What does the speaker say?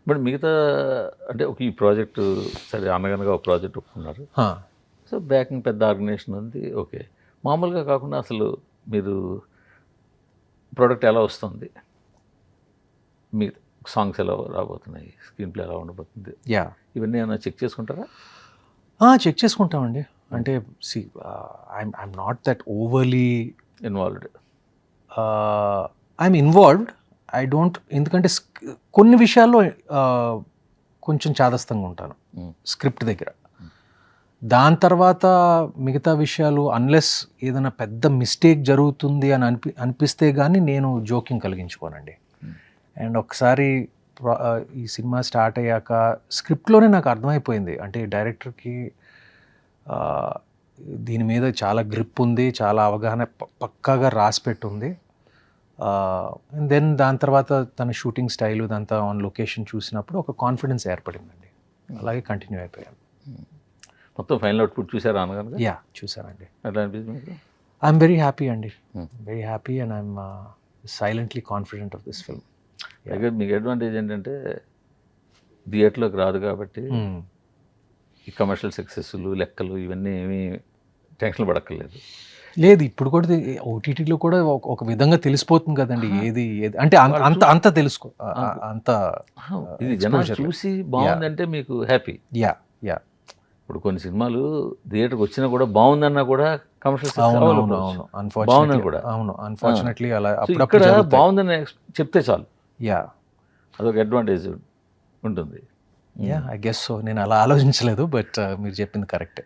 But మిగతా అంటే ఒక ఈ ప్రాజెక్టు సరే అనగనగా ఒక ప్రాజెక్ట్ ఒప్పుకున్నారు. సో బ్యాకింగ్ పెద్ద ఆర్గనైజేషన్ ఉంది. ఓకే. మామూలుగా కాకుండా అసలు మీరు ప్రోడక్ట్ ఎలా వస్తుంది? మీ సాంగ్స్ ఎలా రాబోతున్నాయి? స్క్రీన్ ప్లే ఎలా ఉండబోతుంది? ఇవన్నీ ఏమైనా చెక్ చేసుకుంటారా? చెక్ చేసుకుంటామండి. అంటే see I'm not that overly involved. I'm involved. I don't, ఎందుకంటే కొన్ని విషయాల్లో కొంచెం చాదస్తంగా ఉంటాను స్క్రిప్ట్ దగ్గర. దాని తర్వాత మిగతా విషయాలు అన్లెస్ ఏదైనా పెద్ద మిస్టేక్ జరుగుతుంది అని అనిపిస్తే కానీ నేను జోక్యం కలిగించుకోనండి. అండ్ ఒకసారి ఈ సినిమా స్టార్ట్ అయ్యాక స్క్రిప్ట్లోనే నాకు అర్థమైపోయింది, అంటే డైరెక్టర్కి దీని మీద చాలా గ్రిప్ ఉంది, చాలా అవగాహన పక్కాగా రాసిపెట్టి ఉంది. అండ్ దెన్ దాని తర్వాత తన షూటింగ్ స్టైలు దాంతో ఆన్ లొకేషన్ చూసినప్పుడు ఒక కాన్ఫిడెన్స్ ఏర్పడిందండి. అలాగే కంటిన్యూ అయిపోయాను. మొత్తం ఫైనల్ అవుట్పుట్ చూసారా అనగా? చూసానండి. ఎట్లా అనిపిస్తుంది మీకు? ఐఎమ్ వెరీ హ్యాపీ అండి, very happy. And I'm silently confident of this film. అయితే మీకు అడ్వాంటేజ్ ఏంటంటే థియేటర్లోకి రాదు కాబట్టి ఈ కమర్షియల్ సక్సెస్లు లెక్కలు ఇవన్నీ ఏమీ టెన్షన్ పడక్కర్లేదు. లేదు, ఇప్పుడు కూడా ఓటీటీలో కూడా ఒక విధంగా తెలిసిపోతుంది కదండి ఏది అంటే అంత తెలుసుకో అంత ఇది జనాలు చూసి బాగుందంటే మీకు హ్యాపీ. యా ఇప్పుడు కొన్ని సినిమాలు థియేటర్కి వచ్చినా కూడా బాగుందన్నా కూడా కమర్షియల్ బాగుందని కూడా అన్ఫార్చునేట్లీ అలా ఇక్కడ బాగుందని చెప్తే చాలు. యా, అదొక అడ్వాంటేజ్ ఉంటుంది. I guess so. నేను అలా ఆలోచించలేదు, బట్ మీరు చెప్పింది కరెక్టే.